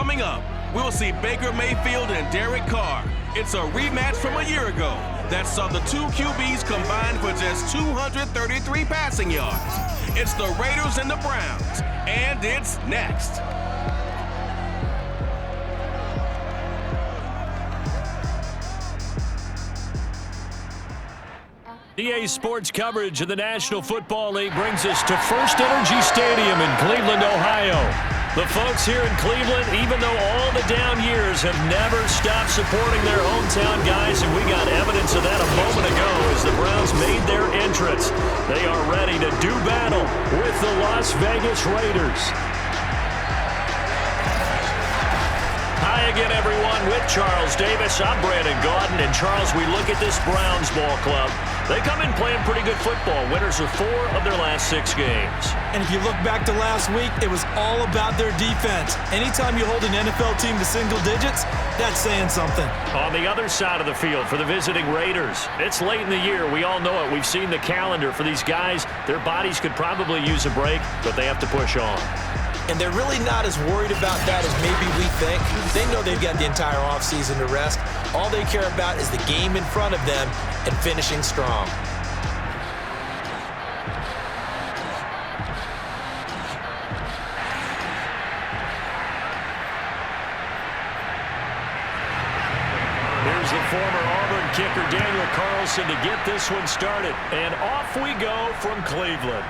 Coming up, we'll see Baker Mayfield and Derek Carr. It's a rematch from a year ago that saw the two QBs combined for just 233 passing yards. It's the Raiders and the Browns, and it's next. EA Sports coverage of the National Football League brings us to First Energy Stadium in Cleveland, Ohio. The folks here in Cleveland, even though all the down years, have never stopped supporting their hometown guys, and we got evidence of that a moment ago as the Browns made their entrance. They are ready to do battle with the Las Vegas Raiders. Hi again, everyone, with Charles Davis. I'm Brandon Gaudin, and Charles, we look at this Browns ball club. They come in playing pretty good football. Winners of 4 of their last 6 games. And if you look back to last week, it was all about their defense. Anytime you hold an NFL team to single digits, that's saying something. On the other side of the field for the visiting Raiders, it's late in the year. We all know it. We've seen the calendar for these guys. Their bodies could probably use a break, but they have to push on. And they're really not as worried about that as maybe we think. They know they've got the entire offseason to rest. All they care about is the game in front of them and finishing strong. Here's the former Auburn kicker Daniel Carlson to get this one started. And off we go from Cleveland.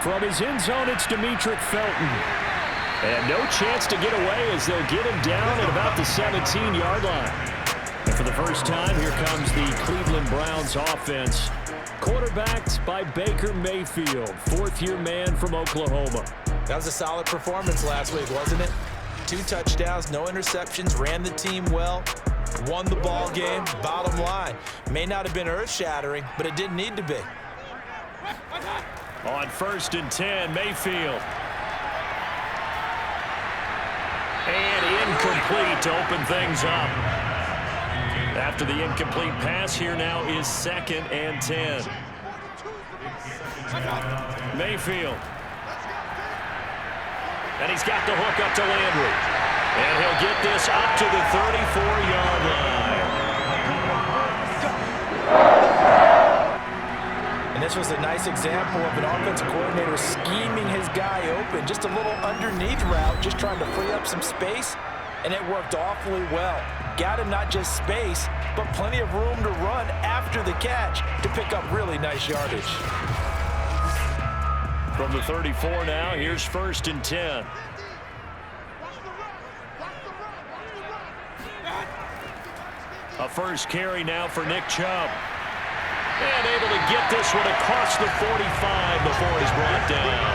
From his end zone, it's Demetric Felton. And no chance to get away as they'll get him down at about the 17-yard line. And for the first time, here comes the Cleveland Browns offense. Quarterbacked by Baker Mayfield, 4th-year man from Oklahoma. That was a solid performance last week, wasn't it? 2 touchdowns, no interceptions, ran the team well, won the ball game. Bottom line, may not have been earth-shattering, but it didn't need to be. On 1st and 10, Mayfield. And incomplete to open things up. After the incomplete pass, here now is 2nd and 10. Mayfield. And he's got the hook up to Landry. And he'll get this up to the 34-yard line. And this was a nice example of an offensive coordinator scheming his guy open. Just a little underneath route, just trying to free up some space, and it worked awfully well. Got him not just space, but plenty of room to run after the catch to pick up really nice yardage. From the 34 now, here's 1st and 10. A first carry now for Nick Chubb. And able to get this one across the 45 before he's brought down.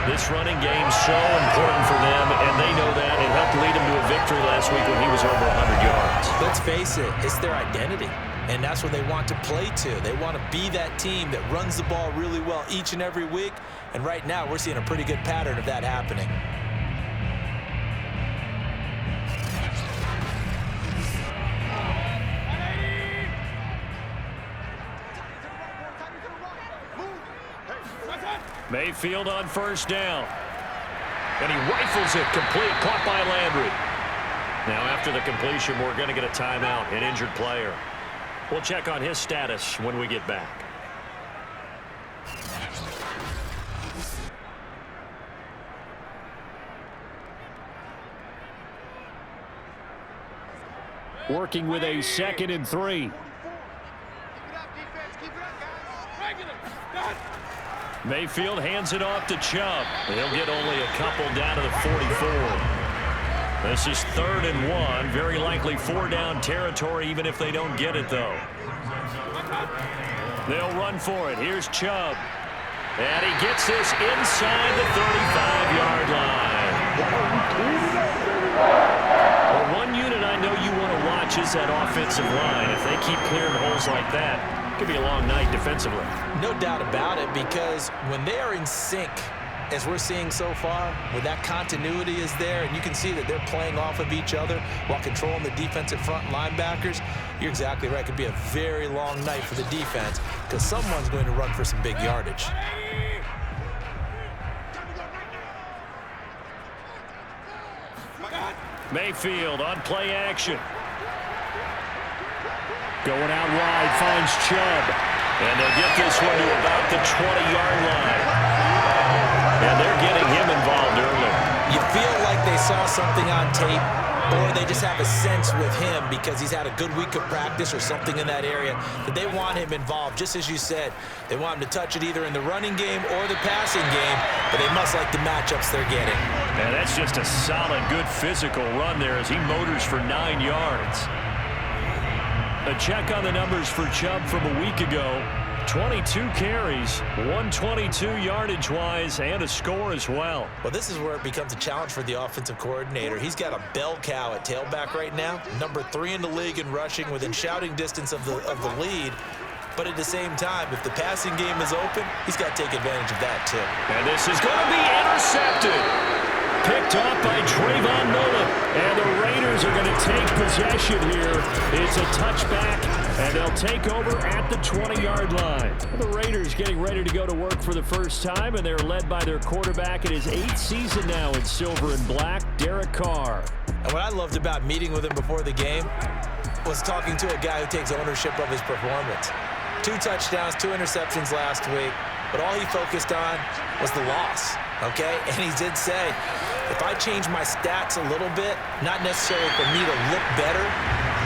This running game's so important for them, and they know that. It helped lead them to a victory last week when he was over 100 yards. Let's face it, it's their identity, and that's what they want to play to. They want to be that team that runs the ball really well each and every week, and right now we're seeing a pretty good pattern of that happening. Mayfield on 1st down. And he rifles it complete, caught by Landry. Now after the completion, we're going to get a timeout, an injured player. We'll check on his status when we get back. Working with a 2nd and 3. Mayfield hands it off to Chubb. He'll get only a couple down to the 44. This is 3rd and 1. Very likely 4-down territory, even if they don't get it, though. They'll run for it. Here's Chubb. And he gets this inside the 35-yard line. Well, one unit I know you want to watch is that offensive line. If they keep clearing holes like that, it could be a long night defensively. No doubt about it, because when they are in sync, as we're seeing so far, when that continuity is there, and you can see that they're playing off of each other while controlling the defensive front linebackers, you're exactly right. It could be a very long night for the defense because someone's going to run for some big yardage. Mayfield on play action. Going out wide, finds Chubb. And they'll get this one to about the 20-yard line. And they're getting him involved early. You feel like they saw something on tape, or they just have a sense with him because he's had a good week of practice or something in that area that they want him involved. Just as you said, they want him to touch it either in the running game or the passing game, but they must like the matchups they're getting. And that's just a solid, good physical run there as he motors for 9 yards. A check on the numbers for Chubb from a week ago. 22 carries, 122 yardage-wise, and a score as well. Well, this is where it becomes a challenge for the offensive coordinator. He's got a bell cow at tailback right now, number 3 in the league in rushing, within shouting distance of the lead. But at the same time, if the passing game is open, he's got to take advantage of that too. And this is going to be intercepted. Picked up by Trayvon Mullen. And the Raiders are going to take possession here. It's a touchback, and they'll take over at the 20-yard line. The Raiders getting ready to go to work for the first time, and they're led by their quarterback in his 8th season now in silver and black, Derek Carr. And what I loved about meeting with him before the game was talking to a guy who takes ownership of his performance. 2 touchdowns, 2 interceptions last week, but all he focused on was the loss, okay? And he did say, if I change my stats a little bit, not necessarily for me to look better,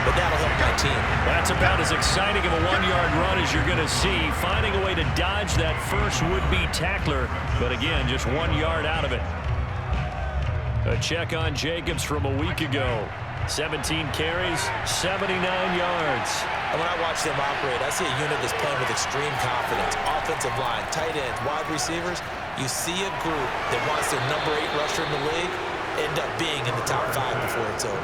but that'll help my team. That's about as exciting of a 1-yard run as you're going to see, finding a way to dodge that first would-be tackler, but again, just 1 yard out of it. A check on Jacobs from a week ago. 17 carries, 79 yards. And when I watch them operate, I see a unit that's playing with extreme confidence. Offensive line, tight ends, wide receivers. You see a group that wants their number 8 rusher in the league end up being in the top 5 before it's over.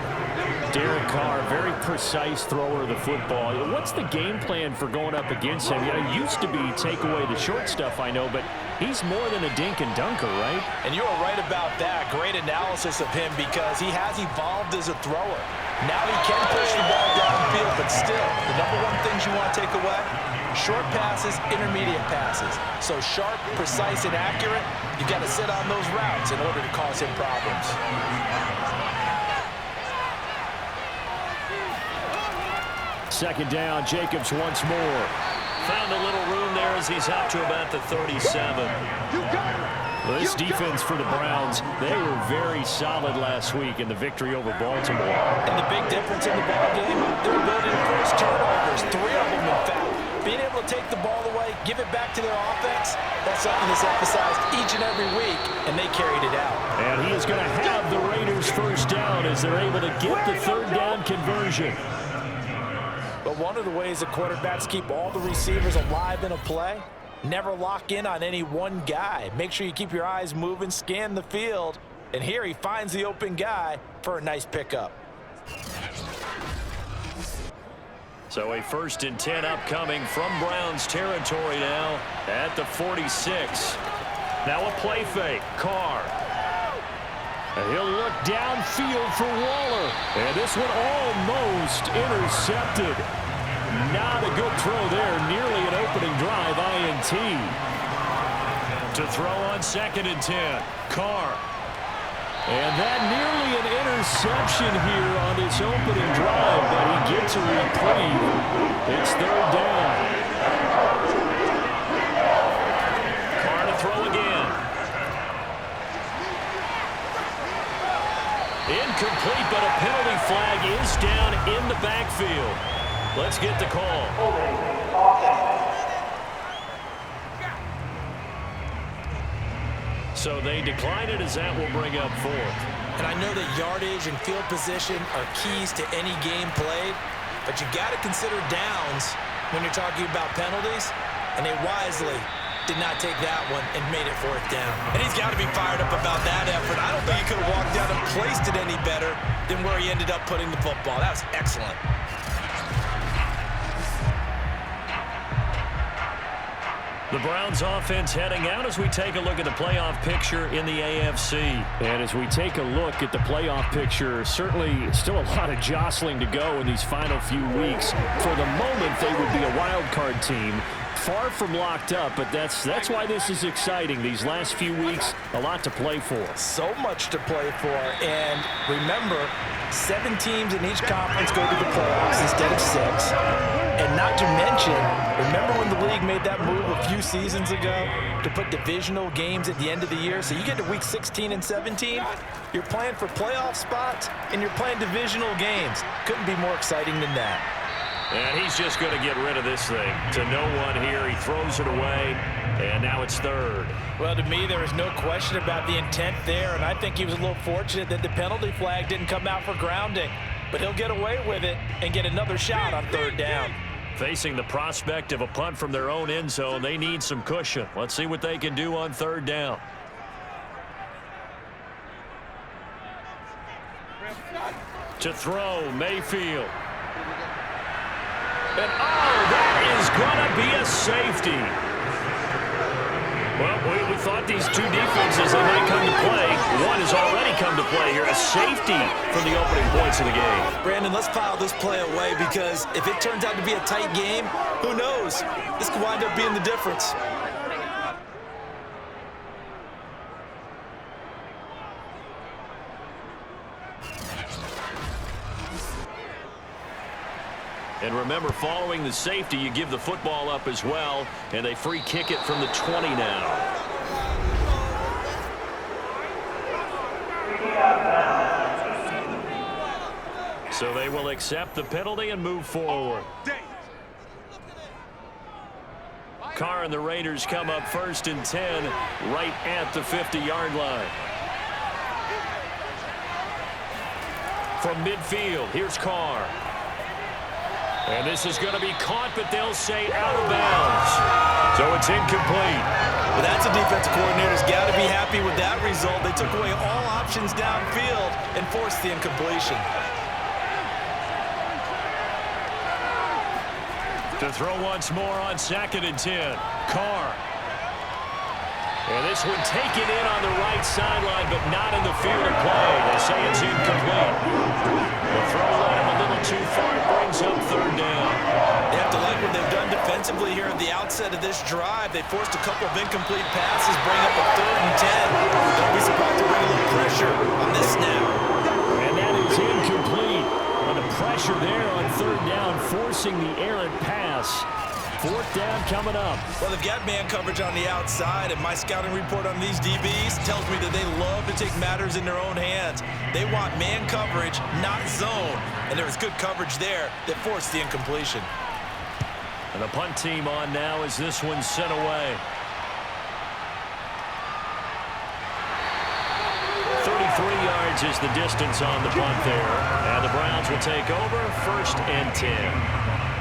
Derek Carr, very precise thrower of the football. What's the game plan for going up against him? It used to be take away the short stuff, I know, but he's more than a dink and dunker, right? And you are right about that. Great analysis of him because he has evolved as a thrower. Now he can push the ball downfield, but still, the number 1 things you want to take away, short passes, intermediate passes. So sharp, precise, and accurate, you've got to sit on those routes in order to cause him problems. Second down, Jacobs once more. Found a little room there as he's out to about the 37. Well, this defense for the Browns, they were very solid last week in the victory over Baltimore. And the big difference in the ball game, their ability to force turnovers, 3 of them in fact. Being able to take the ball away, give it back to their offense, that's something that's emphasized each and every week, and they carried it out. And he is going to have the Raiders first down as they're able to get the 3rd down conversion. But one of the ways that quarterbacks keep all the receivers alive in a play, never lock in on any one guy. Make sure you keep your eyes moving, scan the field, and here he finds the open guy for a nice pickup. So a 1st and 10 upcoming from Browns territory now at the 46. Now a play fake. Carr. And he'll look downfield for Waller. And this one almost intercepted. Not a good throw there. Nearly an opening drive INT. To throw on 2nd and 10. Carr. And that nearly an interception here on this opening drive, but he gets a reprieve. It's 3rd down. Carr to throw again. Incomplete, but a penalty flag is down in the backfield. Let's get the call. So they decline it as that will bring up 4th. And I know that yardage and field position are keys to any game played, but you got to consider downs when you're talking about penalties, and they wisely did not take that one and made it 4th down. And he's got to be fired up about that effort. I don't think he could have walked down and placed it any better than where he ended up putting the football. That was excellent. The Browns offense heading out as we take a look at the playoff picture in the AFC. And as we take a look at the playoff picture, certainly still a lot of jostling to go in these final few weeks. For the moment, they would be a wild card team. Far from locked up, but that's why this is exciting. These last few weeks, a lot to play for. So much to play for. And remember, 7 teams in each conference go to the playoffs instead of 6. And not to mention, remember when the league made that move a few seasons ago to put divisional games at the end of the year? So you get to week 16 and 17, you're playing for playoff spots, and you're playing divisional games. Couldn't be more exciting than that. And he's just going to get rid of this thing. To no one here. He throws it away, and now it's third. Well, to me, there is no question about the intent there, and I think he was a little fortunate that the penalty flag didn't come out for grounding. But he'll get away with it and get another shot on third down. Facing the prospect of a punt from their own end zone, they need some cushion. Let's see what they can do on third down. To throw, Mayfield. And, that is going to be a safety. Well, we thought these two defenses, they might come to play. One has already come to play here. A safety from the opening points of the game. Brandon, let's file this play away because if it turns out to be a tight game, who knows? This could wind up being the difference. And remember, following the safety, you give the football up as well, and they free kick it from the 20 now. So they will accept the penalty and move forward. Carr and the Raiders come up 1st and 10, right at the 50-yard line. From midfield, here's Carr. And this is going to be caught, but they'll say out of bounds. So it's incomplete. Well, that's a defensive coordinator's got to be happy with that result. They took away all options downfield and forced the incompletion. To throw once more on 2nd and 10. Carr. And this one taken in on the right sideline, but not in the field of play. They say it's incomplete. The throw led him a little too far. It brings up third down. They have to like what they've done defensively here at the outset of this drive. They forced a couple of incomplete passes, bring up a 3rd and 10. Don't be surprised to bring a little pressure on this snap. And that is incomplete. And the pressure there on third down, forcing the errant pass. 4th down coming up. Well, they've got man coverage on the outside, and my scouting report on these DBs tells me that they love to take matters in their own hands. They want man coverage, not zone. And there was good coverage there that forced the incompletion. And the punt team on now as this one's sent away. 33 yards is the distance on the punt there. And the Browns will take over 1st and 10.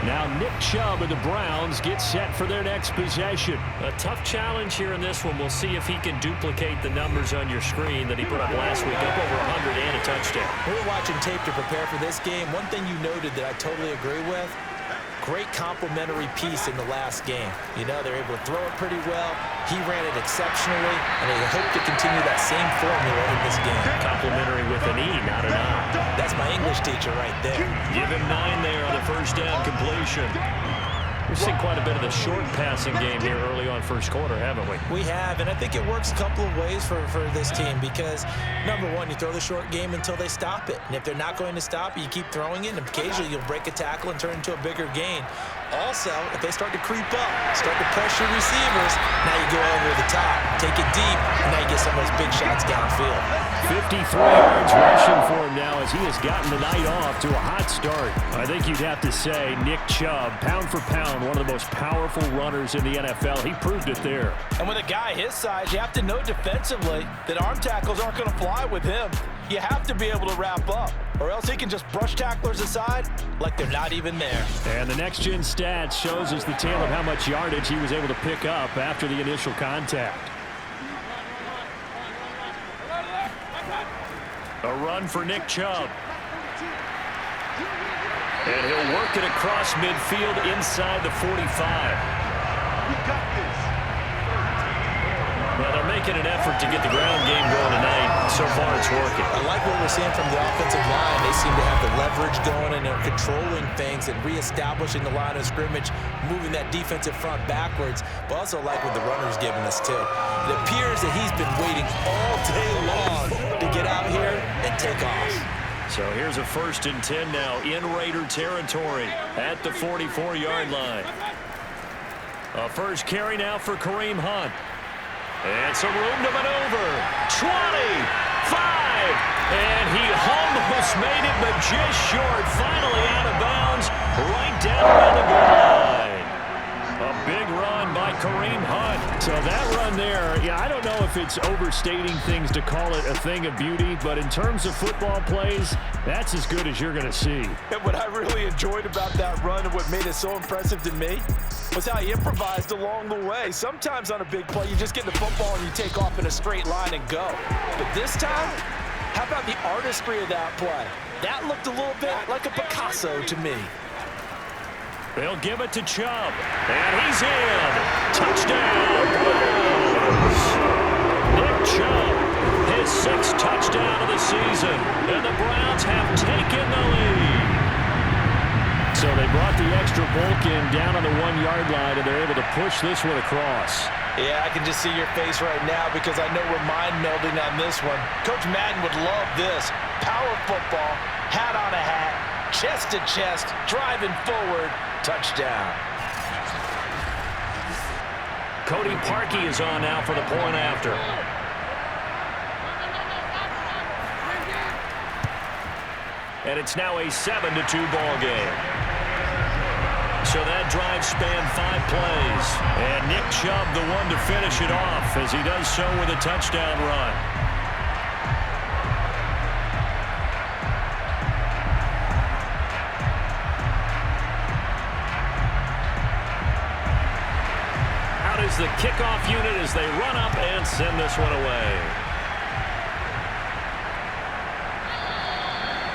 Now Nick Chubb of the Browns gets set for their next possession. A tough challenge here in this one. We'll see if he can duplicate the numbers on your screen that he put up last week. Up over 100 and a touchdown. We're watching tape to prepare for this game. One thing you noted that I totally agree with, great complementary piece in the last game. You know, they're able to throw it pretty well. He ran it exceptionally, and they hope to continue that same formula in this game. Complimentary with an E, not an I. That's my English teacher right there. Give him 9 there on the 1st down completion. We've seen quite a bit of the short passing game here early on 1st quarter, haven't we? We have, and I think it works a couple of ways for this team because, number one, you throw the short game until they stop it. And if they're not going to stop it, you keep throwing it, and occasionally you'll break a tackle and turn into a bigger gain. Also, if they start to creep up, start to pressure receivers, now you go over the top, take it deep, and now you get some of those big shots downfield. 53 yards rushing for him now as he has gotten the night off to a hot start. I think you'd have to say Nick Chubb, pound for pound, one of the most powerful runners in the NFL. He proved it there. And with a guy his size, you have to know defensively that arm tackles aren't going to fly with him. You have to be able to wrap up, or else he can just brush tacklers aside like they're not even there. And the next-gen stats shows us the tale of how much yardage he was able to pick up after the initial contact. A run for Nick Chubb. And he'll work it across midfield inside the 45. Well, they're making an effort to get the ground game going tonight. So far, it's working. I like what we're seeing from the offensive line. They seem to have the leverage going, and they're controlling things and reestablishing the line of scrimmage, moving that defensive front backwards. But also like what the runner's giving us, too. It appears that he's been waiting all day long to get out here and take off. So here's a 1st and 10 now in Raider territory at the 44-yard line. A first carry now for Kareem Hunt. And some room to maneuver. 20, 5, and he almost made it, but just short. Finally out of bounds, right down by the goal line. A big run by Kareem Hunt. So that run there, yeah, I don't know if it's overstating things to call it a thing of beauty, but in terms of football plays, that's as good as you're going to see. And what I really enjoyed about that run and what made it so impressive to me was how he improvised along the way. Sometimes on a big play, you just get the football and you take off in a straight line and go. But this time, how about the artistry of that play? That looked a little bit like a Picasso to me. They'll give it to Chubb, and he's in. Touchdown, Browns. Nick Chubb, his 6th touchdown of the season, and the Browns have taken the lead. So they brought the extra bulk in down on the 1-yard line, and they're able to push this one across. Yeah, I can just see your face right now because I know we're mind melding on this one. Coach Madden would love this. Power football, hat on a hat, chest to chest, driving forward, touchdown. Cody Parkey is on now for the point after. And it's now a 7-2 ball game. So that drive spanned 5 plays. And Nick Chubb the one to finish it off as he does so with a touchdown run. Out is the kickoff unit as they run up and send this one away.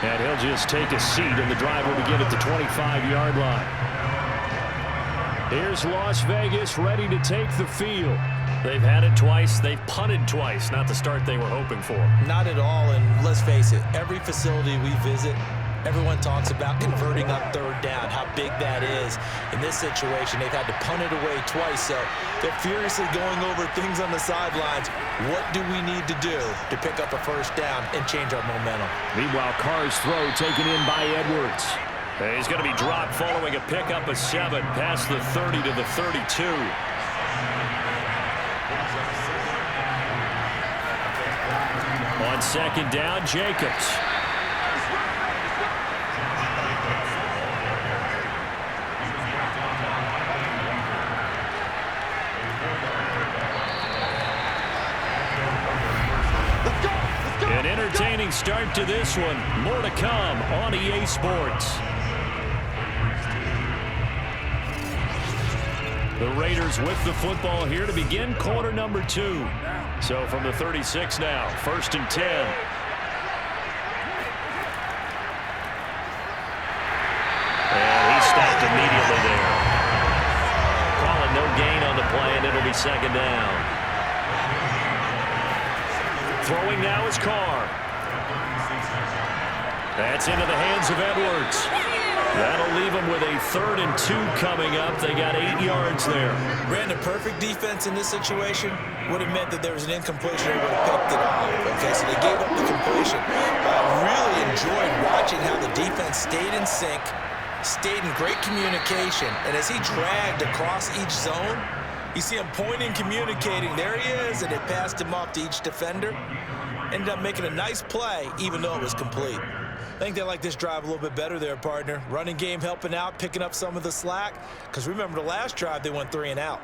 And he'll just take a seat, and the drive will begin at the 25-yard line. Here's Las Vegas ready to take the field. They've had it twice. They've punted twice. Not the start they were hoping for. Not at all, and let's face it, every facility we visit, everyone talks about converting on 3rd down, how big that is. In this situation, they've had to punt it away twice, so they're furiously going over things on the sidelines. What do we need to do to pick up a 1st down and change our momentum? Meanwhile, Carr's throw taken in by Edwards. He's going to be dropped following a pickup of 7 past the 30 to the 32. On 2nd down, Jacobs. An entertaining start to this one. More to come on EA Sports. The Raiders with the football here to begin quarter number 2. So from the 36 now, 1st and 10. And he stopped immediately there. Calling no gain on the play, and it'll be 2nd down. Throwing now is Carr. That's into the hands of Edwards. That'll leave them with a 3rd and 2 coming up. They got 8 yards there. Brandon, perfect defense in this situation would have meant that there was an incompletion and would have picked it off. Okay, so they gave up the completion. I really enjoyed watching how the defense stayed in sync, stayed in great communication, and as he dragged across each zone, you see him pointing, communicating. There he is, and it passed him off to each defender. Ended up making a nice play, even though it was complete. I think they like this drive a little bit better there, partner. Running game helping out, picking up some of the slack. Because remember the last drive, they went 3 and out.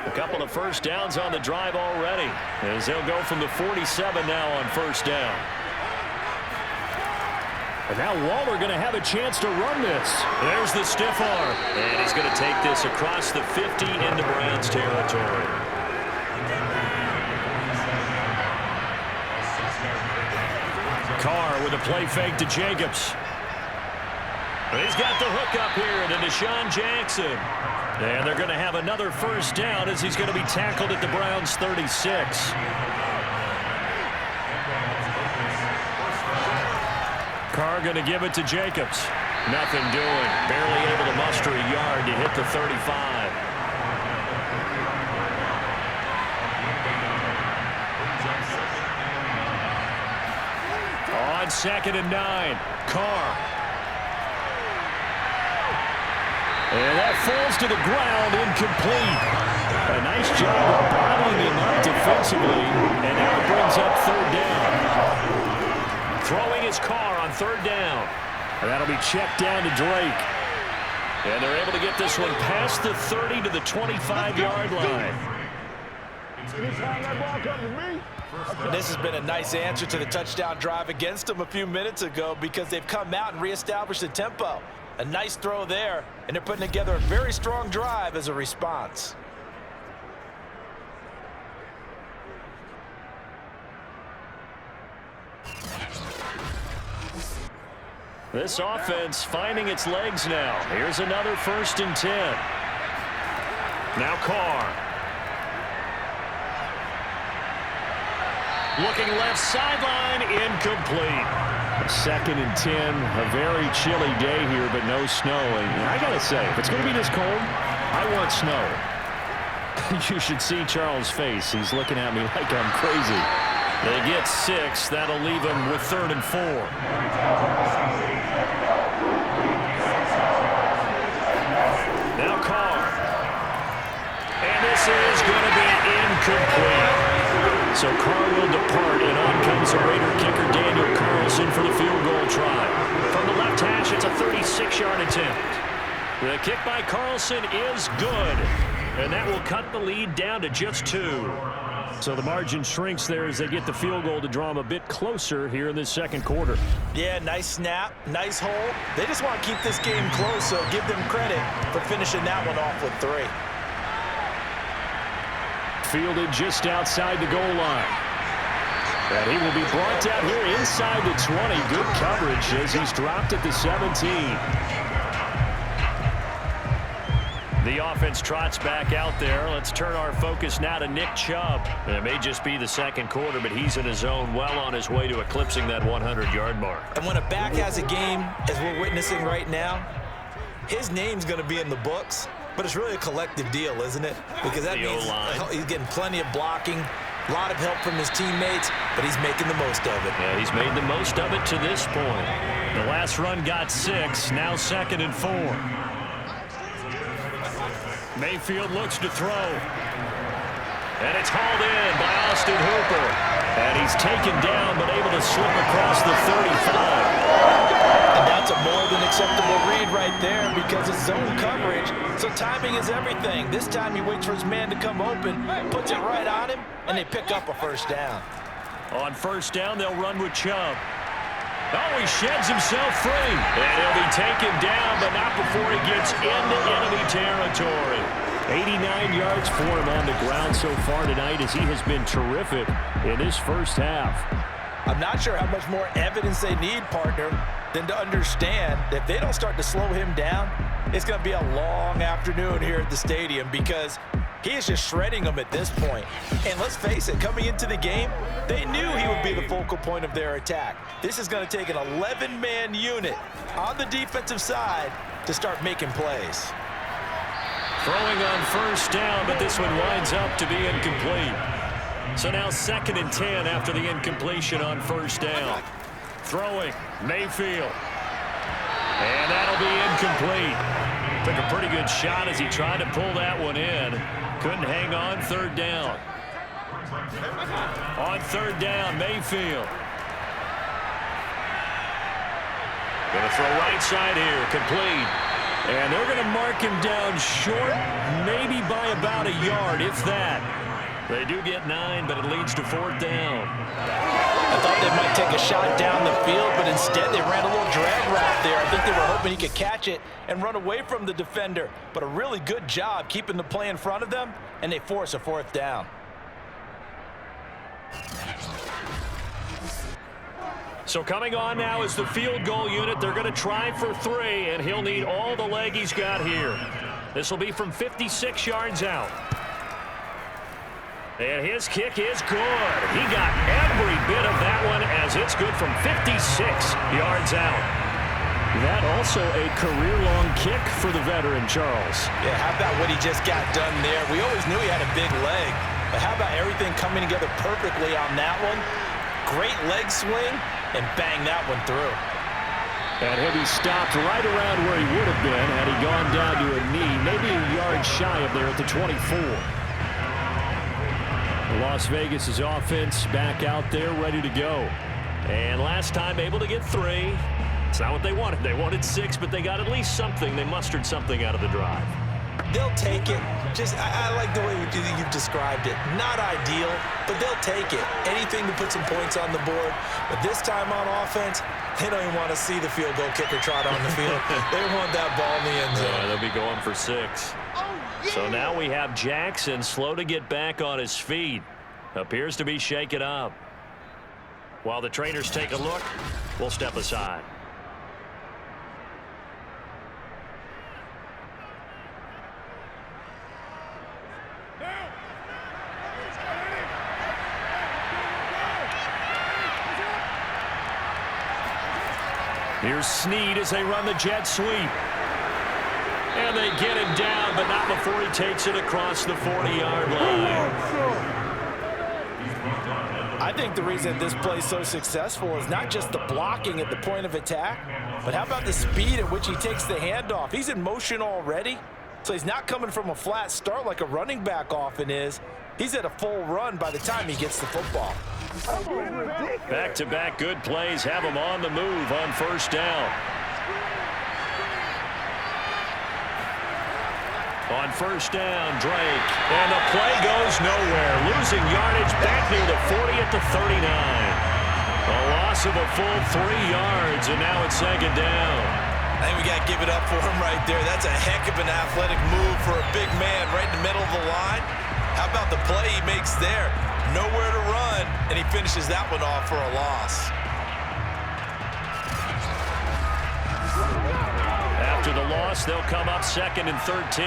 A couple of 1st downs on the drive already, as they'll go from the 47 now on 1st down. And now Waller going to have a chance to run this. There's the stiff arm. And he's going to take this across the 50 into Browns territory. Carr with a play fake to Jacobs. He's got the hook up here to Deshaun Jackson. And they're going to have another first down as he's going to be tackled at the Browns' 36. Carr going to give it to Jacobs. Nothing doing. Barely able to muster a yard to hit the 35. On 2nd and 9. Carr. And that falls to the ground, incomplete. A nice job of bottling him up defensively, and now it brings up 3rd down. Throwing his Carr on 3rd down. And that'll be checked down to Drake. And they're able to get this one past the 30 to the 25-yard line. And this has been a nice answer to the touchdown drive against them a few minutes ago because they've come out and reestablished the tempo. A nice throw there, and they're putting together a very strong drive as a response. This offense finding its legs now. Here's another 1st and 10. Now Carr. Looking left sideline, incomplete. 2nd and 10, a very chilly day here, but no snow. And I got to say, if it's going to be this cold, I want snow. You should see Charles' face. He's looking at me like I'm crazy. They get 6. That'll leave them with 3rd and 4. Now Carr. And this is going to be incomplete. So Carr will depart, and on comes the Raider kicker Daniel Carlson for the field goal try. From the left hash, it's a 36-yard attempt. The kick by Carlson is good, and that will cut the lead down to just 2. So the margin shrinks there as they get the field goal to draw them a bit closer here in this 2nd quarter. Yeah, nice snap, nice hold. They just want to keep this game close, so give them credit for finishing that one off with 3. Fielded just outside the goal line. And he will be brought down here inside the 20. Good coverage as he's dropped at the 17. The offense trots back out there. Let's turn our focus now to Nick Chubb. And it may just be the 2nd quarter, but he's in his zone, well on his way to eclipsing that 100-yard mark. And when a back has a game, as we're witnessing right now, his name's going to be in the books. But it's really a collective deal, isn't it? Because that means he's getting plenty of blocking, a lot of help from his teammates, but he's making the most of it. Yeah, he's made the most of it to this point. The last run got 6, now 2nd and 4. Mayfield looks to throw. And it's hauled in by Austin Hooper. And he's taken down, but able to slip across the 35. And that's a more than acceptable read right there because it's zone coverage, so timing is everything. This time he waits for his man to come open, puts it right on him, and they pick up a 1st down. On 1st down, they'll run with Chubb. Oh, he sheds himself free. And he'll be taken down, but not before he gets into enemy territory. 89 yards for him on the ground so far tonight as he has been terrific in this 1st half. I'm not sure how much more evidence they need, partner, than to understand that if they don't start to slow him down, it's going to be a long afternoon here at the stadium because he is just shredding them at this point. And let's face it, coming into the game, they knew he would be the focal point of their attack. This is going to take an 11-man unit on the defensive side to start making plays. Throwing on 1st down, but this one winds up to be incomplete. So now 2nd and 10 after the incompletion on 1st down. Throwing, Mayfield. And that'll be incomplete. Took a pretty good shot as he tried to pull that one in. Couldn't hang on 3rd down. On 3rd down, Mayfield. Going to throw right side here, complete. And they're going to mark him down short, maybe by about a yard, if that. They do get 9, but it leads to 4th down. I thought they might take a shot down the field, but instead they ran a little drag route there. I think they were hoping he could catch it and run away from the defender. But a really good job keeping the play in front of them, and they force a 4th down. So coming on now is the field goal unit. They're going to try for 3, and he'll need all the leg he's got here. This will be from 56 yards out. And his kick is good. He got every bit of that one as it's good from 56 yards out. That also a career-long kick for the veteran, Charles. Yeah, how about what he just got done there? We always knew he had a big leg, but how about everything coming together perfectly on that one? Great leg swing, and bang that one through. And he'll be stopped right around where he would have been had he gone down to a knee, maybe a yard shy of there at the 24. Las Vegas' offense back out there ready to go. And last time able to get 3. It's not what they wanted. They wanted 6, but they got at least something. They mustered something out of the drive. They'll take it. I like the way you've described it. Not ideal, but they'll take it. Anything to put some points on the board. But this time on offense, they don't even want to see the field goal kicker trot on the field. They want that ball in the end zone. They'll be going for 6. So now we have Jackson slow to get back on his feet. Appears to be shaken up. While the trainers take a look, we'll step aside. Here's Snead as they run the jet sweep. And they get him down, but not before he takes it across the 40-yard line. I think the reason this play is so successful is not just the blocking at the point of attack, but how about the speed at which he takes the handoff? He's in motion already, so he's not coming from a flat start like a running back often is. He's at a full run by the time he gets the football. Back-to-back good plays have him on the move on 1st down. On 1st down, Drake. And the play goes nowhere. Losing yardage back near the 40 at the 39. A loss of a full 3 yards, and now it's 2nd down. I think we got to give it up for him right there. That's a heck of an athletic move for a big man right in the middle of the line. How about the play he makes there? Nowhere to run, and he finishes that one off for a loss. After the loss, they'll come up 2nd and 13.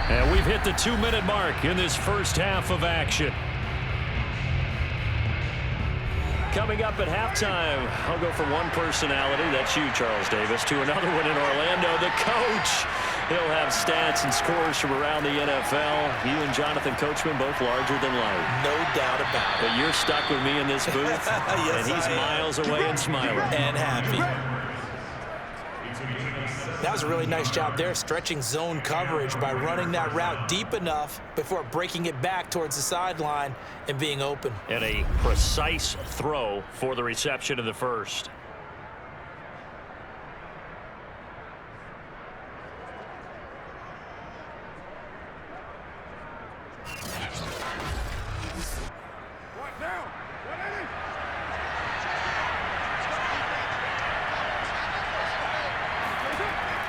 And we've hit the 2-minute mark in this first half of action. Coming up at halftime, I'll go from one personality, that's you, Charles Davis, to another one in Orlando, the coach. He'll have stats and scores from around the NFL. You and Jonathan Coachman both larger than life. No doubt about it. But you're stuck with me in this booth, yes, and he's miles away and smiling. And happy. That was a really nice job there, stretching zone coverage by running that route deep enough before breaking it back towards the sideline and being open. And a precise throw for the reception of the first.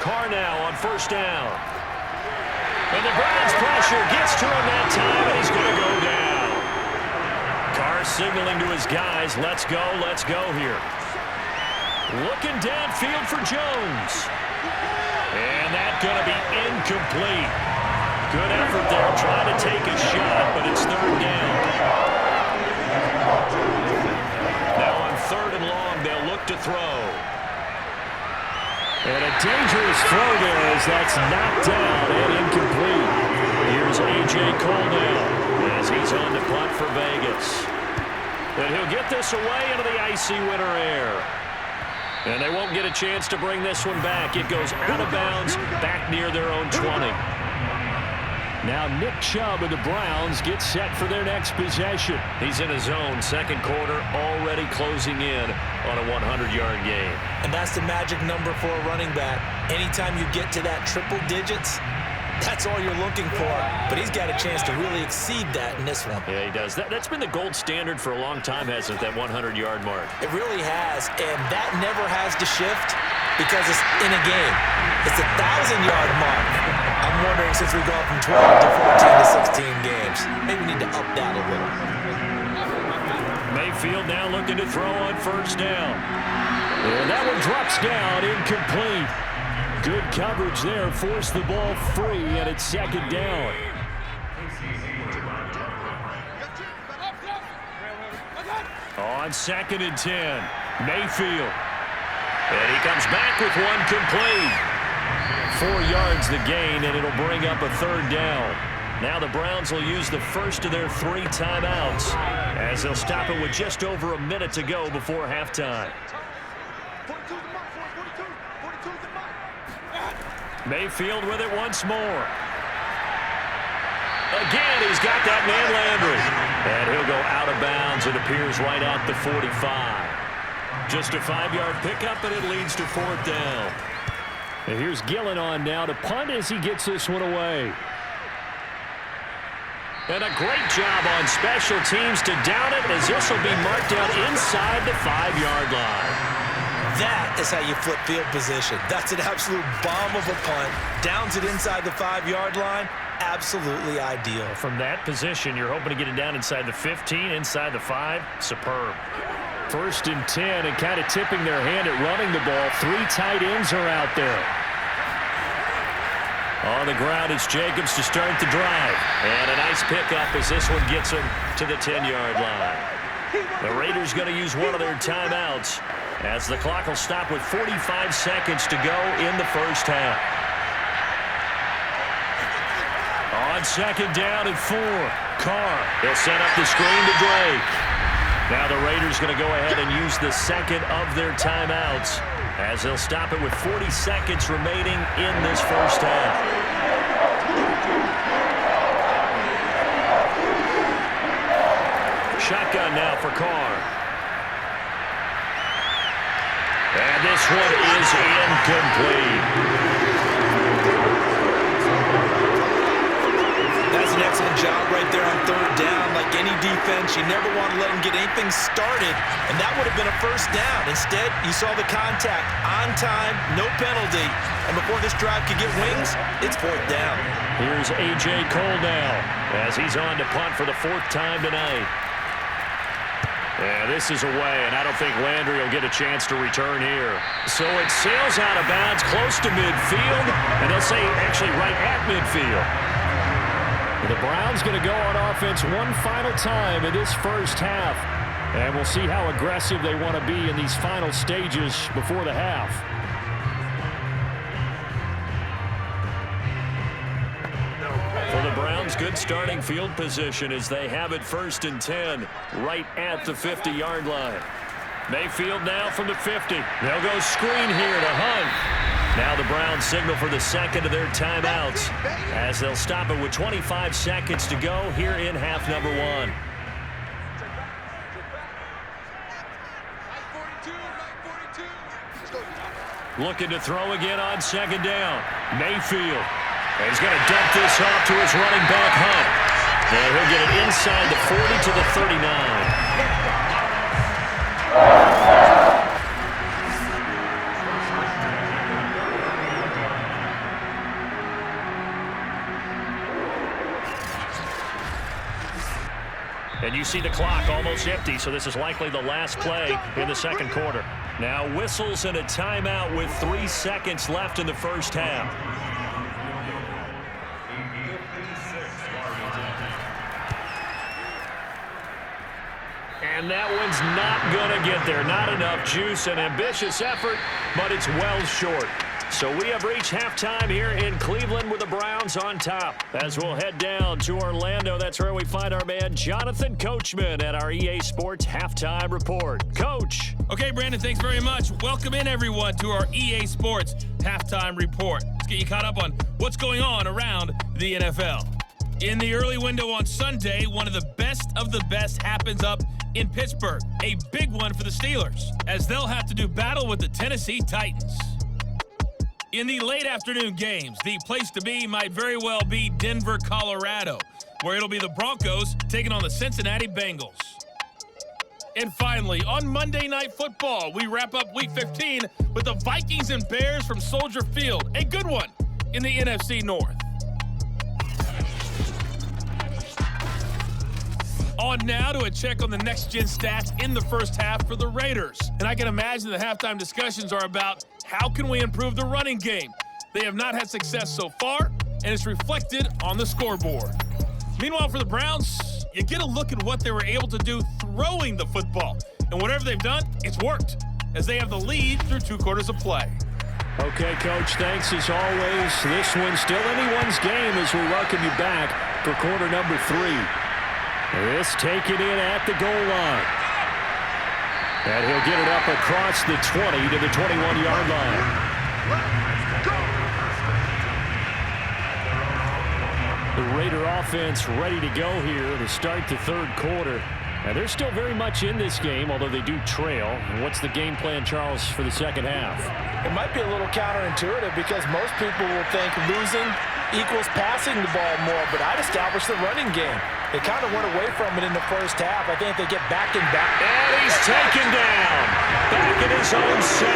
Carr now on 1st down. And the Browns pressure gets to him that time, and he's going to go down. Carr signaling to his guys, let's go here. Looking downfield for Jones. And that's going to be incomplete. Good effort there, trying to take a shot, but it's 3rd down. Now on 3rd and long, they'll look to throw. And a dangerous throw there as that's knocked down and incomplete. Here's A.J. Cole now as he's on the punt for Vegas. And he'll get this away into the icy winter air. And they won't get a chance to bring this one back. It goes out of bounds back near their own 20. Now Nick Chubb and the Browns get set for their next possession. He's in his own 2nd quarter, already closing in on a 100-yard game. And that's the magic number for a running back. Anytime you get to that triple digits, That's all you're looking for, but he's got a chance to really exceed that in this one. Yeah, he does. That's been the gold standard for a long time, hasn't it, that 100-yard mark? It really has, and that never has to shift because it's in a game. It's a 1,000-yard mark. I'm wondering, since we've gone from 12 to 14 to 16 games, maybe we need to up that a little. Mayfield now looking to throw on first down. And that one drops down, incomplete. Good coverage there, forced the ball free, and it's second down. On 2nd and 10, Mayfield. And he comes back with one complete. 4 yards the gain, and it'll bring up a third down. Now the Browns will use the first of their 3 timeouts as they'll stop it with just over a minute to go before halftime. Mayfield with it once more. Again, he's got that man Landry. And he'll go out of bounds. It appears right at the 45. Just a 5-yard pickup, and it leads to 4th down. And here's Gillen on now to punt as he gets this one away. And a great job on special teams to down it, as this will be marked out inside the 5-yard line. That is how you flip field position. That's an absolute bomb of a punt. Downs it inside the 5-yard line. Absolutely ideal. From that position, you're hoping to get it down inside the 15, inside the 5. Superb. 1st and 10, and kind of tipping their hand at running the ball. 3 tight ends are out there. On the ground, it's Jacobs to start the drive. And a nice pickup as this one gets him to the 10-yard line. The Raiders going to use one of their timeouts, as the clock will stop with 45 seconds to go in the first half. On 2nd down and 4, Carr. He'll set up the screen to Drake. Now the Raiders going to go ahead and use the second of their timeouts, as they'll stop it with 40 seconds remaining in this first half. Shotgun now for Carr. And this one is incomplete. That's an excellent job right there on 3rd down. Like any defense, you never want to let them get anything started, and that would have been a first down. Instead, you saw the contact on time, no penalty, and before this drive could get wings, it's 4th down. Here's A.J. Cole now, as he's on to punt for the 4th time tonight. Yeah, this is away, and I don't think Landry will get a chance to return here. So it sails out of bounds close to midfield, and they'll say actually right at midfield. The Browns going to go on offense one final time in this first half, and we'll see how aggressive they want to be in these final stages before the half. For the Browns, good starting field position as they have it 1st and 10 right at the 50-yard line. Mayfield now from the 50. They'll go screen here to Hunt. Now the Browns signal for the second of their timeouts, as they'll stop it with 25 seconds to go here in half number 1. Looking to throw again on 2nd down. Mayfield. And he's going to dump this off to his running back, Hunt. And he'll get it inside the 40 to the 39. And you see the clock almost empty, so this is likely the last play in the second quarter. Now whistles and a timeout with 3 seconds left in the first half. And that one's not going to get there. Not enough juice. An ambitious effort, but it's well short. So we have reached halftime here in Cleveland with the Browns on top. As we'll head down to Orlando, that's where we find our man Jonathan Coachman at our EA Sports Halftime Report. Coach. Okay, Brandon, thanks very much. Welcome in, everyone, to our EA Sports Halftime Report. Let's get you caught up on what's going on around the NFL. In the early window on Sunday, one of the best happens up in Pittsburgh. A big one for the Steelers, as they'll have to do battle with the Tennessee Titans. In the late afternoon games, the place to be might very well be Denver, Colorado, where it'll be the Broncos taking on the Cincinnati Bengals. And finally, on Monday Night Football, we wrap up Week 15 with the Vikings and Bears from Soldier Field, a good one in the NFC North. On now to a check on the next-gen stats in the first half for the Raiders. And I can imagine the halftime discussions are about how can we improve the running game. They have not had success so far, and it's reflected on the scoreboard. Meanwhile, for the Browns, you get a look at what they were able to do throwing the football. And whatever they've done, it's worked, as they have the lead through 2 quarters of play. Okay, Coach, thanks as always. This one's still anyone's game as we welcome you back for quarter number 3. This taken in at the goal line. And he'll get it up across the 20 to the 21-yard line. The Raider offense ready to go here to start the third quarter. And they're still very much in this game, although they do trail. What's the game plan, Charles, for the second half? It might be a little counterintuitive because most people will think losing equals passing the ball more, but I'd establish the running game. They kind of went away from it in the first half. I think they get back and back. And he's taken down. Back in his own 7.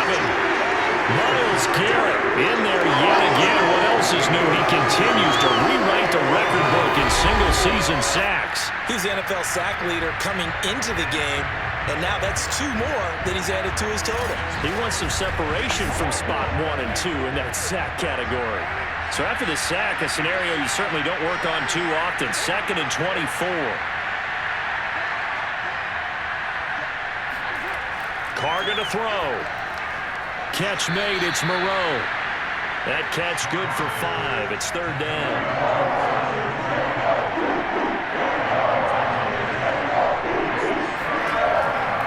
Myles Garrett in there yet again. What else is new? He continues to rewrite the record book in single-season sacks. He's the NFL sack leader coming into the game, and now that's 2 more that he's added to his total. He wants some separation from spot 1 and 2 in that sack category. So after the sack, a scenario you certainly don't work on too often. 2nd and 24. Carr to throw. Catch made, it's Moreau. That catch good for 5. It's 3rd down.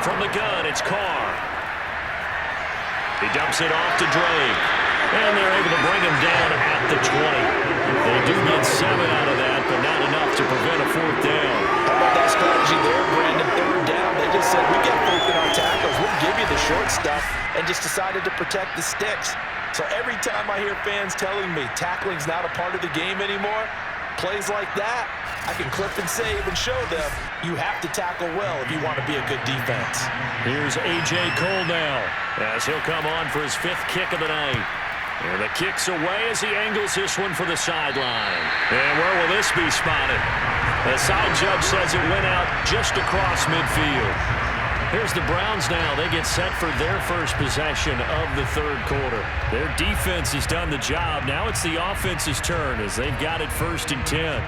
From the gun, it's Carr. He dumps it off to Drake. And they're able to bring him down at the 20. They do get 7 out of that, but not enough to prevent a 4th down. How about that strategy there, Brandon? 3rd down. They just said, we get broken on tackles. We'll give you the short stuff, and just decided to protect the sticks. So every time I hear fans telling me tackling's not a part of the game anymore, plays like that, I can clip and save and show them you have to tackle well if you want to be a good defense. Here's A.J. Cole now as he'll come on for his 5th kick of the night. And the kick's away as he angles this one for the sideline. And where will this be spotted? The side judge says it went out just across midfield. Here's the Browns now. They get set for their first possession of the third quarter. Their defense has done the job. Now it's the offense's turn as they've got it 1st and 10.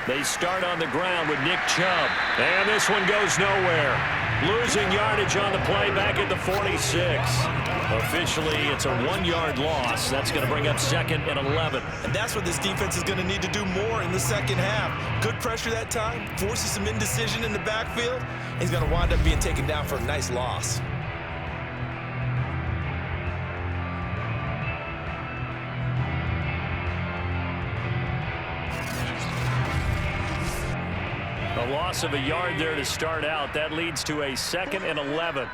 They start on the ground with Nick Chubb. And this one goes nowhere. Losing yardage on the play back at the 46. Officially, it's a 1-yard loss. That's going to bring up 2nd and 11. And that's what this defense is going to need to do more in the second half. Good pressure that time. Forces some indecision in the backfield. He's going to wind up being taken down for a nice loss. A loss of a yard there to start out. That leads to a 2nd and 11.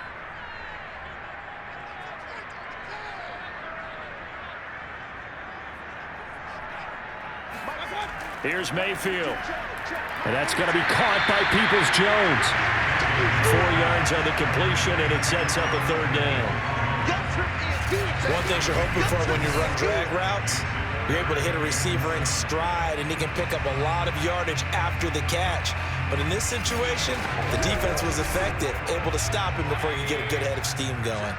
Here's Mayfield. And that's going to be caught by Peoples-Jones. 4 yards on the completion, and it sets up a 3rd down. One thing you're hoping for when you run drag routes, you're able to hit a receiver in stride, and he can pick up a lot of yardage after the catch. But in this situation, the defense was effective, able to stop him before he could get a good head of steam going.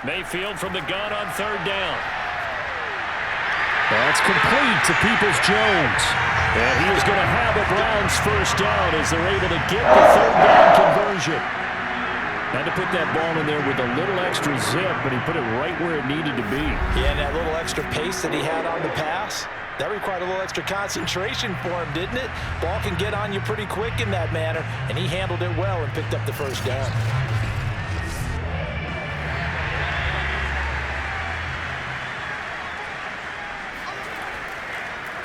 Mayfield from the gun on 3rd down. That's complete to Peoples-Jones. And he is going to have a Browns 1st down as they're able to get the 3rd down conversion. Had to put that ball in there with a little extra zip, but he put it right where it needed to be. Yeah, and that little extra pace that he had on the pass, that required a little extra concentration for him, didn't it? Ball can get on you pretty quick in that manner, and he handled it well and picked up the 1st down.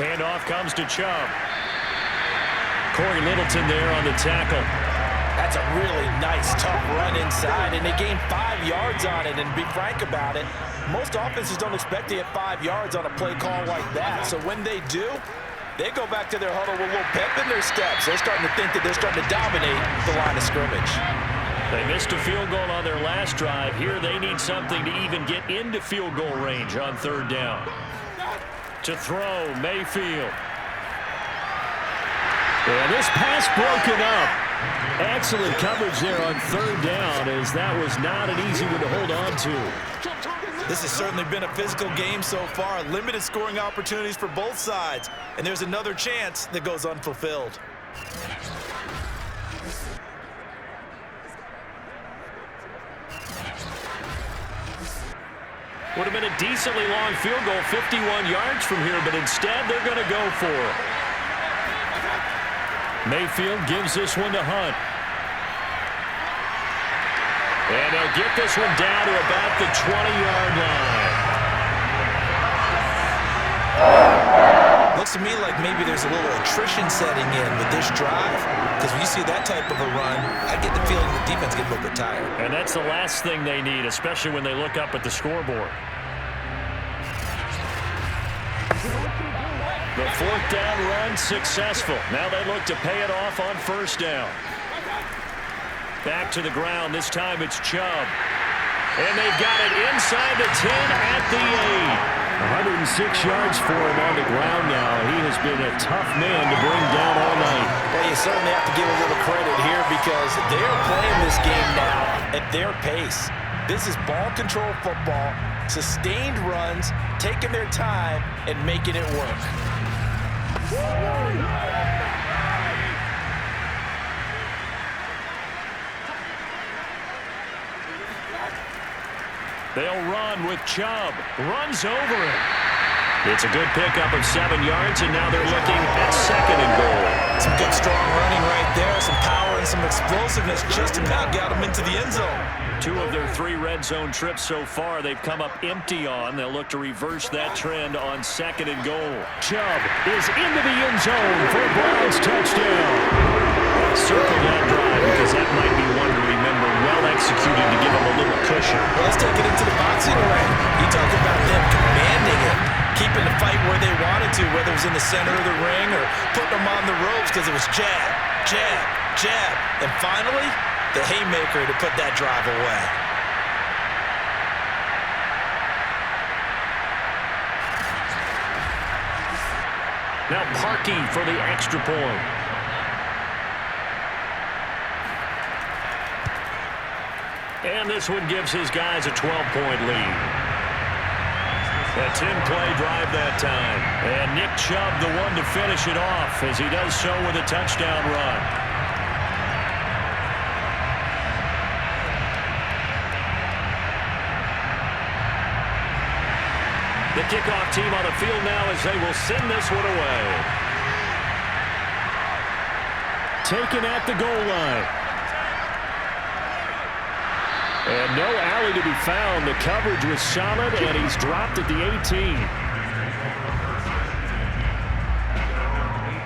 Handoff comes to Chubb. Corey Littleton there on the tackle. That's a really nice, tough run inside, and they gained 5 yards on it. And to be frank about it, most offenses don't expect to get 5 yards on a play call like that. So when they do, they go back to their huddle with a little pep in their steps. They're starting to think that they're starting to dominate the line of scrimmage. They missed a field goal on their last drive. Here they need something to even get into field goal range on 3rd down. To throw, Mayfield. And this pass broken up. Excellent coverage there on 3rd down, as that was not an easy one to hold on to. This has certainly been a physical game so far. Limited scoring opportunities for both sides. And there's another chance that goes unfulfilled. Would have been a decently long field goal, 51 yards from here, but instead they're going to go for it. Mayfield gives this one to Hunt. And they'll get this one down to about the 20-yard line. Looks to me like maybe there's a little attrition setting in with this drive, because when you see that type of a run, I get the feeling the defense gets a little bit tired. And that's the last thing they need, especially when they look up at the scoreboard. The 4th down run successful. Now they look to pay it off on 1st down. Back to the ground. This time it's Chubb. And they've got it inside the 10 at the 8. 106 yards for him on the ground now. He has been a tough man to bring down all night. Well, you certainly have to give a little credit here, because they're playing this game now at their pace. This is ball control football, sustained runs, taking their time, and making it work. They'll run with Chubb. Runs over him. It's a good pickup of 7 yards, and now they're looking at 2nd and goal. Some good, strong running right there. Some power and some explosiveness just about got them into the end zone. 2 of their 3 red zone trips so far they've come up empty on. They'll look to reverse that trend on 2nd and goal. Chubb is into the end zone for a Browns touchdown. Circle that drive, because that might be one to remember. Well executed to give them a little cushion. Well, let's take it into the boxing ring. You talk about them commanding it, keeping the fight where they wanted to, whether it was in the center of the ring or putting them on the ropes, because it was jab, jab, jab. And finally, the haymaker to put that drive away. Now Parkey for the extra point. And this one gives his guys a 12-point lead. A 10-play drive that time. And Nick Chubb the one to finish it off, as he does so with a touchdown run. The kickoff team on the field now as they will send this one away. Taken at the goal line. And no alley to be found. The coverage was solid, and he's dropped at the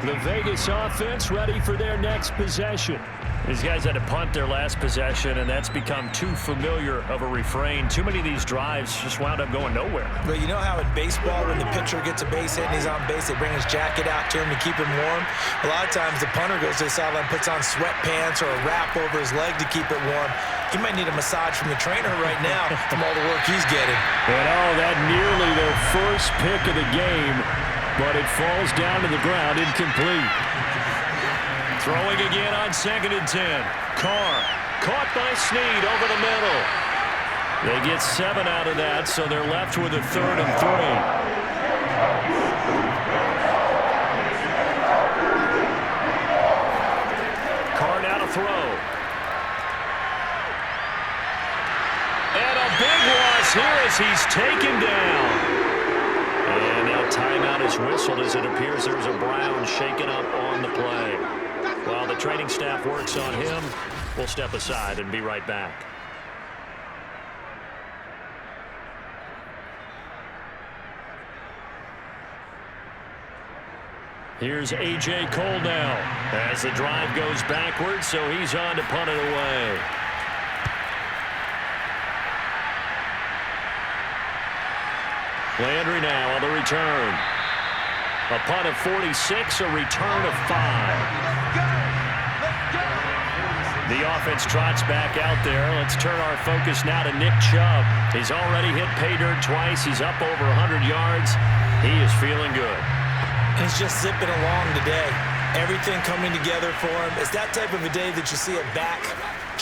18. The Vegas offense ready for their next possession. These guys had to punt their last possession, and that's become too familiar of a refrain. Too many of these drives just wound up going nowhere. But you know how in baseball, when the pitcher gets a base hit and he's on base, they bring his jacket out to him to keep him warm? A lot of times the punter goes to the sideline, puts on sweatpants or a wrap over his leg to keep it warm. He might need a massage from the trainer right now from all the work he's getting. And that nearly their first pick of the game, but it falls down to the ground incomplete. Throwing again on 2nd and 10. Carr caught by Snead over the middle. They get 7 out of that, so they're left with a 3rd and 3. Carr now to throw. And a big loss here as he's taken down. And now timeout is whistled as it appears there's a Brown shaken up on the play. While the training staff works on him, we'll step aside and be right back. Here's A.J. Cole now as the drive goes backwards, so he's on to punt it away. Landry now on the return. A punt of 46, a return of 5. The offense trots back out there. Let's turn our focus now to Nick Chubb. He's already hit pay dirt twice. He's up over 100 yards. He is feeling good. He's just zipping along today. Everything coming together for him. It's that type of a day that you see a back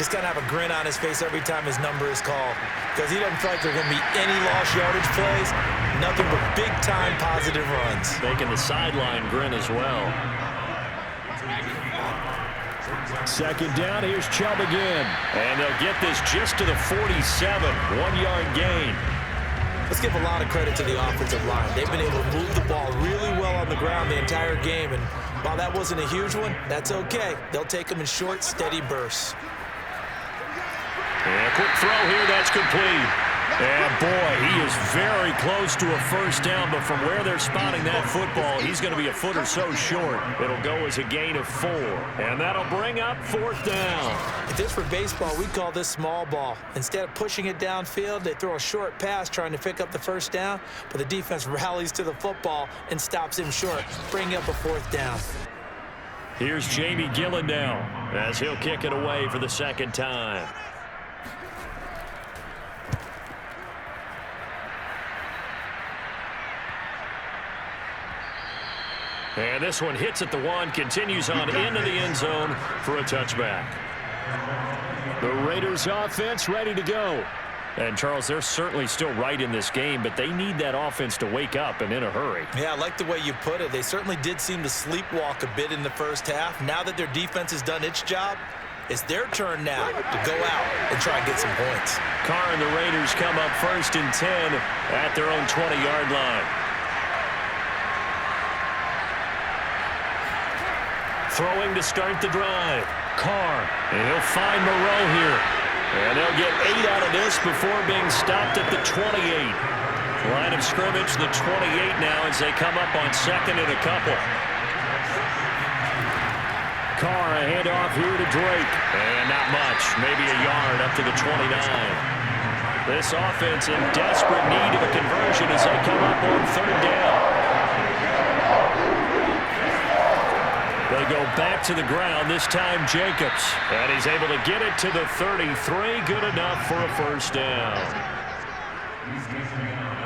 just kind of have a grin on his face every time his number is called, because he doesn't feel like there are going to be any lost yardage plays. Nothing but big-time positive runs. Making the sideline grin as well. Second down, here's Chubb again. And they'll get this just to the 47, 1-yard gain. Let's give a lot of credit to the offensive line. They've been able to move the ball really well on the ground the entire game, and while that wasn't a huge one, that's okay. They'll take them in short, steady bursts. And a quick throw here, that's complete. And boy, he is very close to a first down, but from where they're spotting that football, he's going to be a foot or so short. It'll go as a gain of 4, and that'll bring up 4th down. If this were baseball, we'd call this small ball. Instead of pushing it downfield, they throw a short pass trying to pick up the first down, but the defense rallies to the football and stops him short, bringing up a 4th down. Here's Jamie Gillen now as he'll kick it away for the second time. And this one hits at the 1, continues on into the end zone for a touchback. The Raiders offense ready to go. And, Charles, they're certainly still right in this game, but they need that offense to wake up and in a hurry. Yeah, I like the way you put it. They certainly did seem to sleepwalk a bit in the first half. Now that their defense has done its job, it's their turn now to go out and try and get some points. Carr and the Raiders come up 1st and 10 at their own 20-yard line. Throwing to start the drive. Carr, and he'll find Moreau here. And they'll get 8 out of this before being stopped at the 28. Line of scrimmage, the 28 now as they come up on 2nd and a couple. Carr, a handoff here to Drake. And not much, maybe a yard up to the 29. This offense in desperate need of a conversion as they come up on 3rd down. They go back to the ground, this time Jacobs. And he's able to get it to the 33. Good enough for a first down.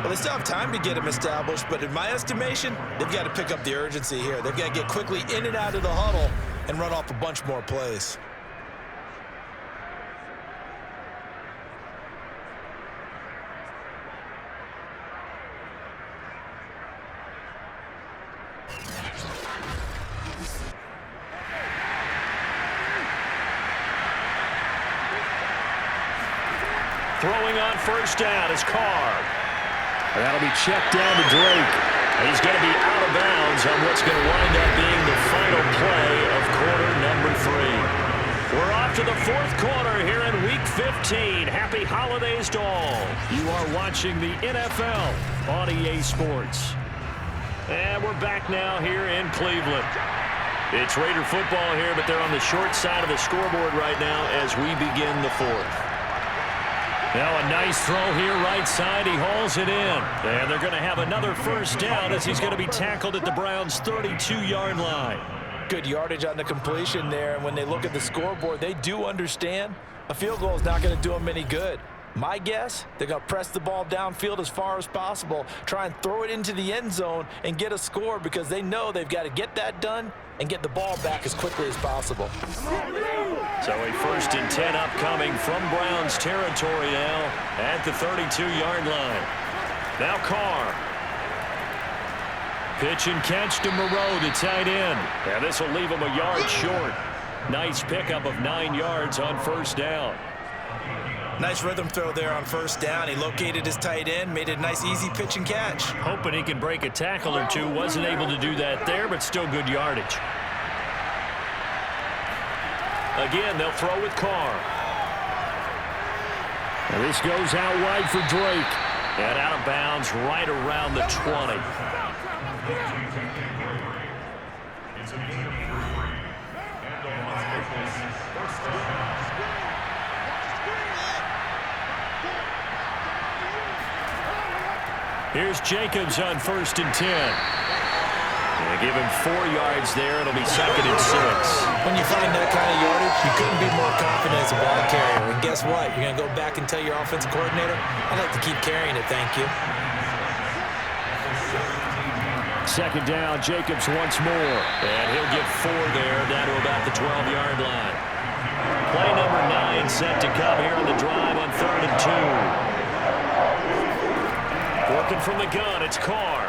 Well, they still have time to get him established, but in my estimation, they've got to pick up the urgency here. They've got to get quickly in and out of the huddle and run off a bunch more plays. Throwing on first down is Carr. And that'll be checked down to Drake. He's going to be out of bounds on what's going to wind up being the final play of quarter number 3. We're off to the 4th quarter here in Week 15. Happy holidays to all. You are watching the NFL on EA Sports. And we're back now here in Cleveland. It's Raider football here, but they're on the short side of the scoreboard right now as we begin the 4th. Now a nice throw here right side. He hauls it in. And they're going to have another first down as he's going to be tackled at the Browns' 32-yard line. Good yardage on the completion there. And when they look at the scoreboard, they do understand a field goal is not going to do them any good. My guess, they're going to press the ball downfield as far as possible, try and throw it into the end zone and get a score because they know they've got to get that done and get the ball back as quickly as possible. So a 1st and 10 upcoming from Browns territory now at the 32-yard line. Now Carr. Pitch and catch to Moreau, the tight end. And this will leave him a yard short. Nice pickup of 9 yards on first down. Nice rhythm throw there on first down. He located his tight end, made it a nice easy pitch and catch. Hoping he can break a tackle or two. Wasn't able to do that there, but still good yardage. Again, they'll throw with Carr. And this goes out wide for Drake. And out of bounds right around the 20. Here's Jacobs on 1st and 10. They give him 4 yards there. It'll be 2nd and 6. When you find that kind of yardage, you couldn't be more confident as a ball carrier. And guess what? You're going to go back and tell your offensive coordinator, I'd like to keep carrying it, thank you. 2nd down, Jacobs once more. And he'll get 4 there, down to about the 12-yard line. Play number 9 set to come here on the drive on 3rd and 2. Working from the gun, it's Carr.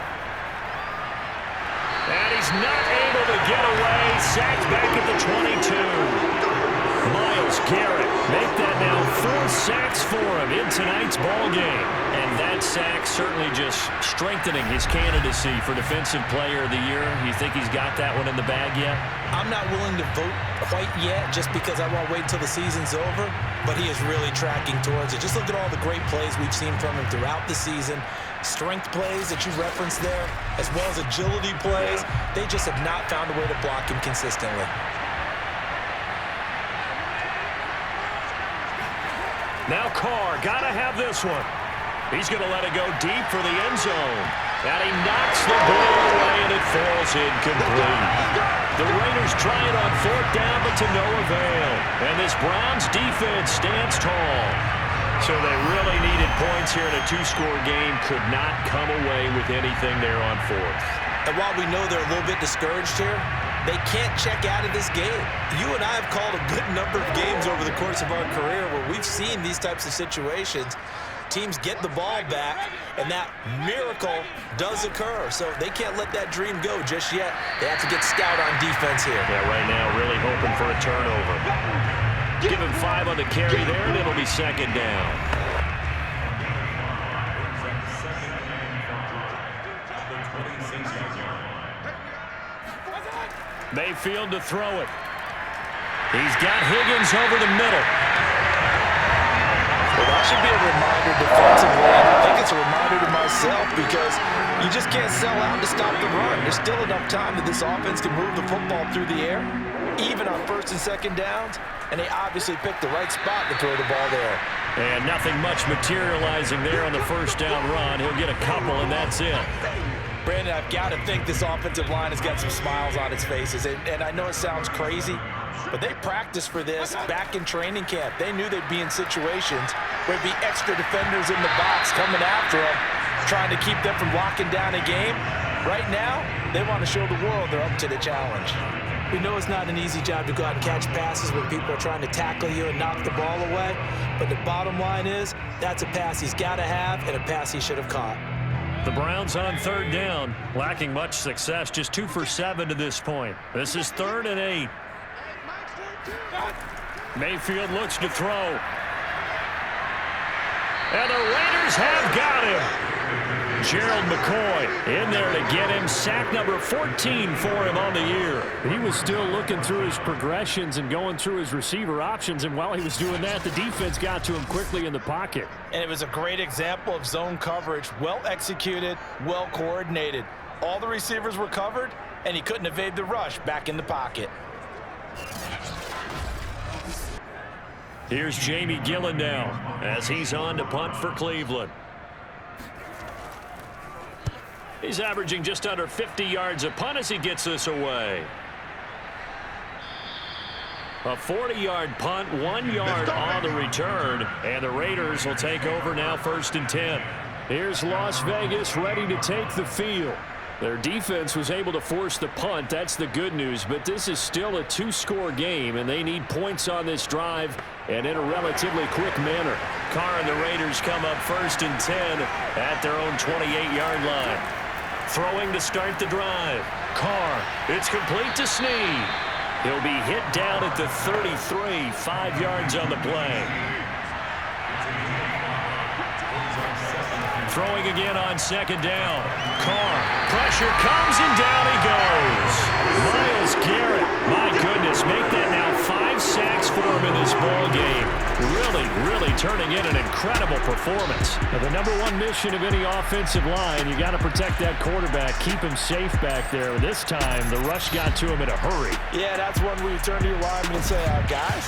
And he's not able to get away. Sacked back at the 22. Myles Garrett make that now 4 sacks for him in tonight's ball game. And that sack certainly just strengthening his candidacy for Defensive Player of the Year. You think he's got that one in the bag yet? I'm not willing to vote quite yet just because I want to wait until the season's over, but he is really tracking towards it. Just look at all the great plays we've seen from him throughout the season. Strength plays that you referenced there, as well as agility plays. They just have not found a way to block him consistently. Now Carr, gotta have this one. He's going to let it go deep for the end zone. And he knocks the ball away, and it falls incomplete. The Raiders try it on 4th down, but to no avail. And this Browns defense stands tall. So they really needed points here in a 2-score game. Could not come away with anything there on 4th. And while we know they're a little bit discouraged here, they can't check out of this game. You and I have called a good number of games over the course of our career where we've seen these types of situations. Teams get the ball back, and that miracle does occur. So they can't let that dream go just yet. They have to get stout on defense here. Yeah, right now really hoping for a turnover. Give him 5 on the carry there, and it'll be 2nd down. Mayfield to throw it. He's got Higgins over the middle. Well, that should be a reminder defensively, and I think it's a reminder to myself because you just can't sell out to stop the run. There's still enough time that this offense can move the football through the air, even on 1st and 2nd downs, and they obviously picked the right spot to throw the ball there. And nothing much materializing there on the 1st down run. He'll get a couple, and that's it. Brandon, I've got to think this offensive line has got some smiles on its faces, and I know it sounds crazy, but they practiced for this back in training camp. They knew they'd be in situations where there'd be extra defenders in the box coming after them, trying to keep them from locking down a game. Right now, they want to show the world they're up to the challenge. We know it's not an easy job to go out and catch passes when people are trying to tackle you and knock the ball away, but the bottom line is that's a pass he's got to have and a pass he should have caught. The Browns on 3rd down, lacking much success, just 2 for 7 to this point. This is 3rd and 8. Mayfield looks to throw. And the Raiders have got him. Gerald McCoy in there to get him. Sack number 14 for him on the year. He was still looking through his progressions and going through his receiver options, and while he was doing that, the defense got to him quickly in the pocket. And it was a great example of zone coverage. Well executed, well coordinated. All the receivers were covered, and he couldn't evade the rush back in the pocket. Here's Jamie Gillen now as he's on to punt for Cleveland. He's averaging just under 50 yards a punt as he gets this away. A 40-yard punt, 1 yard on the return, and the Raiders will take over now 1st and 10. Here's Las Vegas ready to take the field. Their defense was able to force the punt. That's the good news, but this is still a 2-score game, and they need points on this drive and in a relatively quick manner. Carr and the Raiders come up 1st and 10 at their own 28-yard line. Throwing to start the drive. Carr, it's complete to Snead. He'll be hit down at the 33, 5 yards on the play. Throwing again on 2nd down. Carr, pressure comes and down he goes. Myles Garrett, my goodness, make that now 5 sacks for him in this ball game. Really turning in an incredible performance. Now, the number one mission of any offensive line, you got to protect that quarterback, keep him safe back there. This time, the rush got to him in a hurry. Yeah, that's one where you turn to your lineman and say, guys,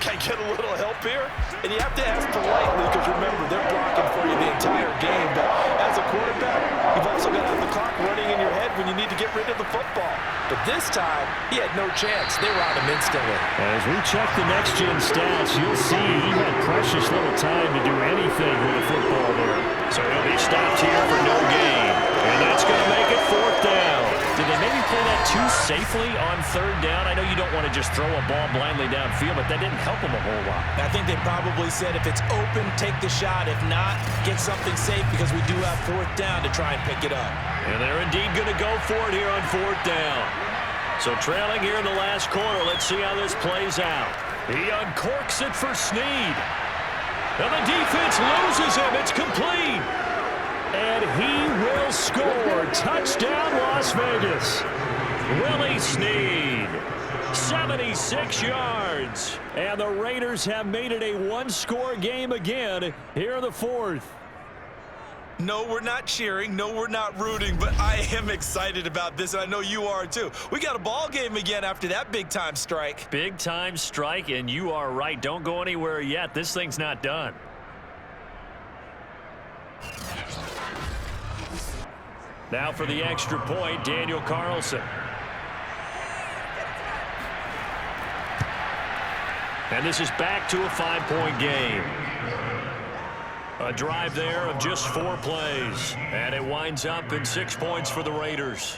can I get a little help here? And you have to ask politely because, remember, they're blocking for you the entire game. But as a quarterback, you've also got to have the clock running in your head when you need to get rid of the football. But this time, he had no chance. They were on him instantly. As we check the next-gen stats, you'll see he had precious little time to do anything with the football there. So he'll be stopped here for no gain. And that's going to make it 4th down. Did they maybe play that too safely on 3rd down? I know you don't want to just throw a ball blindly downfield, but that didn't help them a whole lot. I think they probably said if it's open, take the shot. If not, get something safe because we do have 4th down to try and pick it up. And they're indeed going to go for it here on 4th down. So trailing here in the last quarter, let's see how this plays out. He uncorks it for Snead. And the defense loses him. It's complete. And he will score. Touchdown, Las Vegas. Willie Snead, 76 yards. And the Raiders have made it a one-score game again here in the 4th. No, we're not cheering. No, we're not rooting. But I am excited about this, and I know you are too. We got a ball game again after that big-time strike. Big-time strike, and you are right. Don't go anywhere yet. This thing's not done. Now for the extra point, Daniel Carlson. And this is back to a 5-point game. A drive there of just 4 plays. And it winds up in 6 points for the Raiders.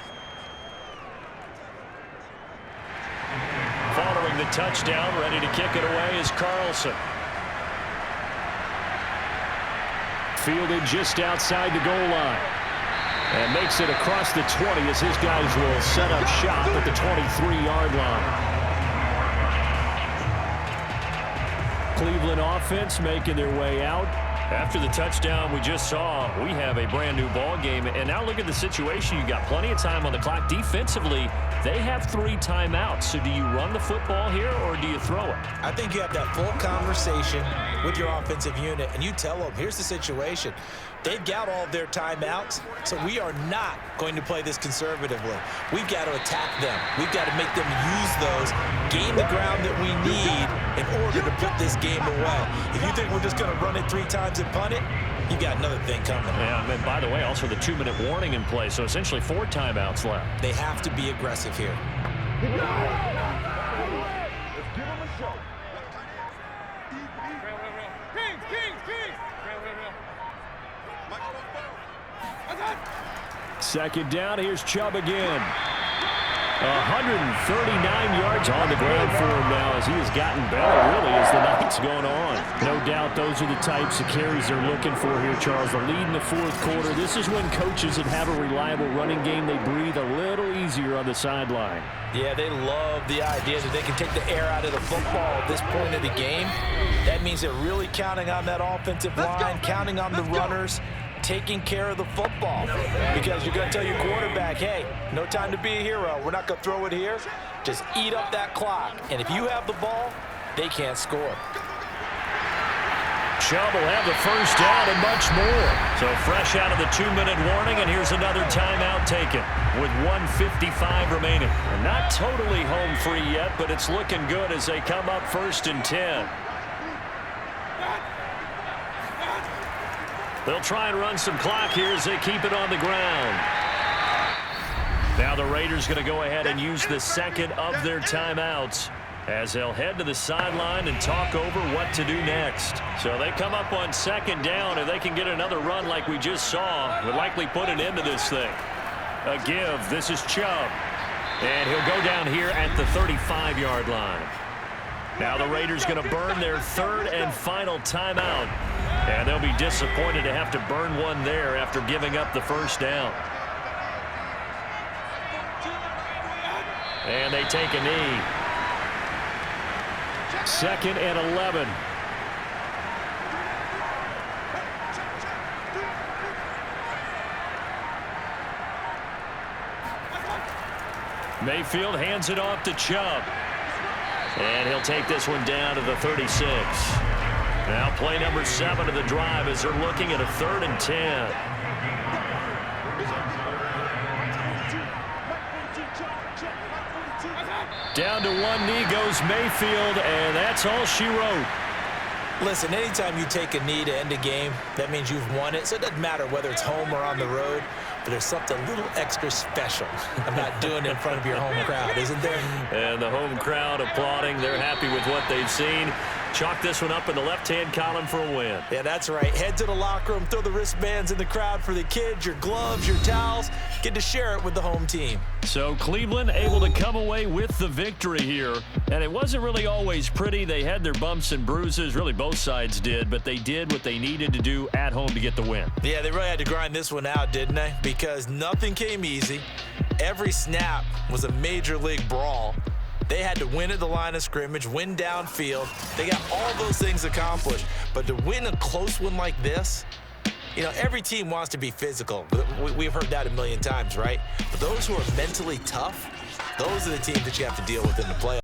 Following the touchdown, ready to kick it away is Carlson. Fielded just outside the goal line. And makes it across the 20 as his guys will set up shop at the 23-yard line. Cleveland offense making their way out. After the touchdown we just saw, we have a brand new ball game. And now look at the situation. You got plenty of time on the clock. Defensively, they have 3 timeouts. So do you run the football here or do you throw it? I think you have that full conversation with your offensive unit, and you tell them, here's the situation. They've got all of their timeouts, so we are not going to play this conservatively. We've got to attack them. We've got to make them use those, gain the ground that we need in order to put this game away. If you think we're just going to run it 3 times and punt it, you got another thing coming. Yeah, and by the way, also the 2-minute warning in play, so essentially 4 timeouts left. They have to be aggressive here. Let's give them a show. Second down, here's Chubb again. 139 yards on the ground for him now as he has gotten better, really, as the night's going on. No doubt those are the types of carries they're looking for here, Charles. The lead in the 4th quarter. This is when coaches that have a reliable running game, they breathe a little easier on the sideline. Yeah, they love the idea that they can take the air out of the football at this point of the game. That means they're really counting on that offensive line, counting on the runners, taking care of the football. Because you're going to tell your quarterback, hey, no time to be a hero. We're not going to throw it here. Just eat up that clock. And if you have the ball, they can't score. Chubb will have the first down and much more. So fresh out of the 2-minute warning, and here's another timeout taken with 1:55 remaining. And not totally home free yet, but it's looking good as they come up 1st and 10. They'll try and run some clock here as they keep it on the ground. Now the Raiders going to go ahead and use the second of their timeouts as they'll head to the sideline and talk over what to do next. So they come up on 2nd down. If they can get another run like we just saw, would likely put an end to this thing. A give. This is Chubb. And he'll go down here at the 35-yard line. Now the Raiders going to burn their 3rd and final timeout. And they'll be disappointed to have to burn one there after giving up the first down. And they take a knee. 2nd and 11. Mayfield hands it off to Chubb. And he'll take this one down to the 36. Now play number 7 of the drive as they're looking at a 3rd and 10. Down to one knee goes Mayfield, and that's all she wrote. Listen, anytime you take a knee to end a game, that means you've won it. So it doesn't matter whether it's home or on the road, but there's something a little extra special about doing it in front of your home crowd, isn't there? And the home crowd applauding. They're happy with what they've seen. Chalk this one up in the left-hand column for a win. Yeah, that's right. Head to the locker room, throw the wristbands in the crowd for the kids, your gloves, your towels. Get to share it with the home team. So Cleveland able to come away with the victory here. And it wasn't really always pretty. They had their bumps and bruises. Really, both sides did. But they did what they needed to do at home to get the win. Yeah, they really had to grind this one out, didn't they? Because nothing came easy. Every snap was a major league brawl. They had to win at the line of scrimmage, win downfield. They got all those things accomplished. But to win a close one like this, you know, every team wants to be physical. We've heard that a million times, right? But those who are mentally tough, those are the teams that you have to deal with in the playoffs.